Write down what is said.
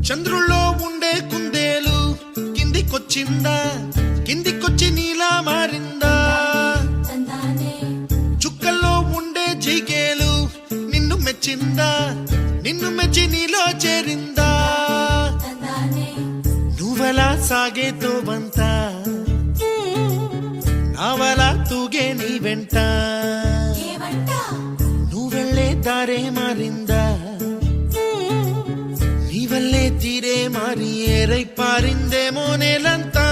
చంద్రుల్లో ఉండే కుందేలు కిందికొచ్చిందా, కిందికొచ్చి నీలా మారిందా? చుక్కల్లో ఉండే జిగేలు నిన్ను మెచ్చిందా, నిన్ను మెచ్చి నీలో చేరిందా? నువ్వలా సాగేతో బంత, నావలా తూగే నీ వెంట, నువ్వెళ్ళే దారే మారిందా, నీ వల్లే తీరే మారి ఏరై పారిందేమో నేలంతా.